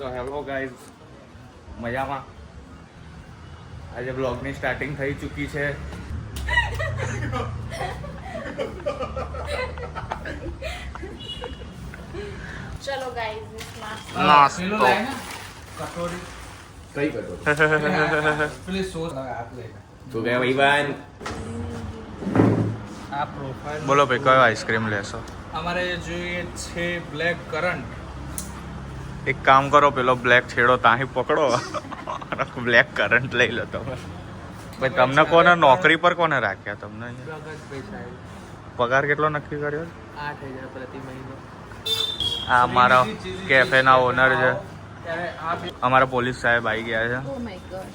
તો hello guys, મજામાં? આજે બ્લોગની સ્ટાર્ટિંગ થઈ ચૂકી છે. ચલો ગાઈઝ, નાસ્તો કટોરી કઈ કટોરી? પેલી સોસ હાથ લે. તું કે ભાઈબાન? આ પ્રોફાઇલ બોલો ભાઈ, કયો આઈસ્ક્રીમ લેશો? અમારે જોઈએ છે બ્લેક કરંટ. એક કામ કરો, પેલો બ્લેક છેડો તાહી પકડો, બ્લેક કરંટ લઈ લો તમે. ભાઈ તમને કોને નોકરી પર કોને રાખ્યા તમને અહીંયા? પ્રગટભાઈ સાહેબ પગાર કેટલો નક્કી કર્યો? 8,000 પ્રતિ મહિનો. આ અમારા કેફેના ઓનર છે. ત્યારે આ બે અમારા પોલીસ સાહેબ આવી ગયા છે. Oh my God.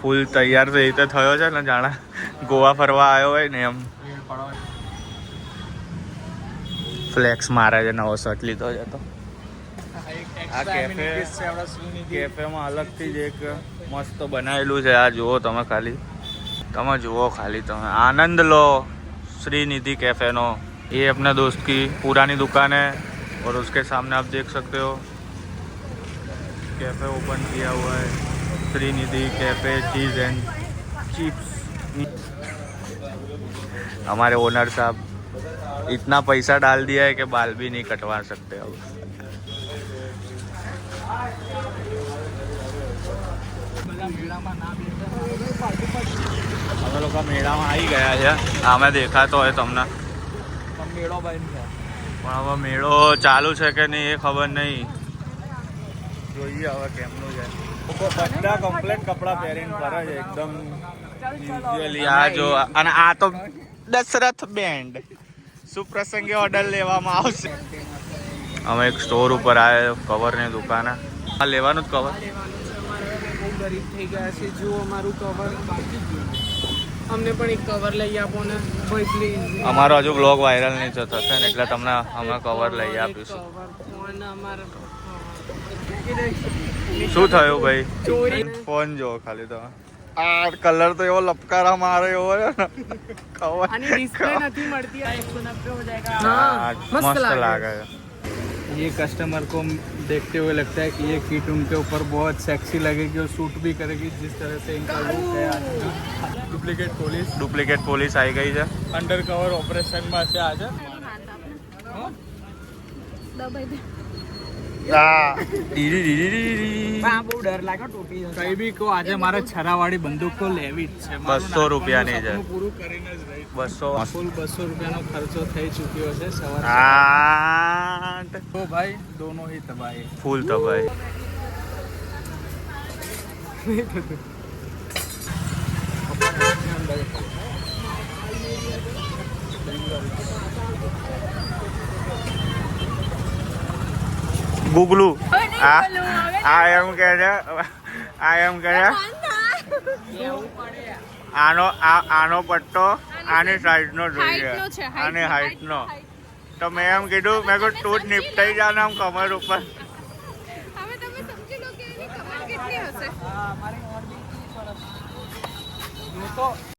ફૂલ તૈયાર થઈ રીતે થયો છે ને, જાણે ગોવા ફરવા આવ્યો હોય ને એમ. ભીડ પડવા. ફ્લેક્સ મારે છે, નવો શર્ટ લીધો છે તો. એક આ extra કેફે amenities છે આપણા શ્રીનિધિ. કેફેમાં અલગથી જ એક મસ્ત બનાવેલું છે. આ જુઓ તમે ખાલી, તમે જુઓ ખાલી, તમે આનંદ लो श्रीनिधि कैफे नो. ये अपने दोस्त की पुरानी दुकान है और उसके सामने आप देख सकते हो कैफे ओपन किया हुआ है, श्रीनिधि कैफे चीज एंड चिप्स. हमारे ओनर साहब इतना पैसा डाल दिया है कि बाल भी नहीं कटवा सकते अब. બધા મેળામાં ના બેસે. અમે લોકો મેળામાં આવી ગયા છે. આમે દેખાતો હોય તમને, પણ મેળો બંધ છે. પણ હવે મેળો ચાલુ છે કે નહીં એ ખબર નહીં. જોઈએ હવે કેમનું છે. લોકો બધા કમ્પ્લેટ કપડાં પહેરીને ફરે છે એકદમ યુઝ્યુઅલી. આ જો, અને આ તો દશરથ બેન્ડ સુપ્રસંગે ઓર્ડર લેવામાં આવશે. અમે એક સ્ટોર ઉપર આવ્યા, કવરની દુકાને. આ લેવાનું જ કવર. બહુ ગરીબ થઈ ગયા છે. જો અમારું કવર બાકી જ છે. અમને પણ એક કવર લઈ આપો ને ભાઈ પ્લીઝ. અમારો હજુ બ્લોગ વાયરલ નહીં થતો છે ને, એટલે તમને અમે કવર લઈ આપીશું. ફોન અમારો શું થયું ભાઈ? ચોરી. ફોન જો ખાલી તમે. આ કલર તો એવો લપકારા મારે એવો છે ને, ખબર આની ડિસ્પ્લે નથી મળતી. આ 190 हो जाएगा. હા, મસ્ત લાગે છે. ये कस्टमर को देखते हुए लगता है कि ये किट उनके ऊपर बहुत सेक्सी लगेगी और सूट भी करेगी जिस तरह से इनका लुक है आज का. ડુપ્લિકેટ પોલીસ આવી ગઈ છે. अंडर कवर ऑपरेशन में से आज દબાઈ દે. હા, ડીડી ડીડી ડીડી. બહુ ડર લાગે ટોપી. કઈ બી કહો, આજે મારે છરાવાળી બંદૂક તો લેવી જ છે. 200 રૂપિયાની છે. પૂરું કરીને જ રહી. 200. ફૂલ 200 રૂપિયાનો ખર્ચો થઈ ચૂક્યો છે સવારે. આ તો ભાઈ दोनों ही तबाही. ફૂલ તો ભાઈ. ગુગલું આ એમ કે છે, આ એમ કે છે આનો પટ્ટો આની સાઈઝનો જોઈએ, હાઈટનો છે, આની હાઈટનો. તો મેં એમ કીધું, મેં કહ્યું તું જ નિપટાઈ જા ને આમ કમર ઉપર. હવે તમે સમજી લો કે એની કમર કેટલી હશે. મારી ઓર બી 30 વર્ષ.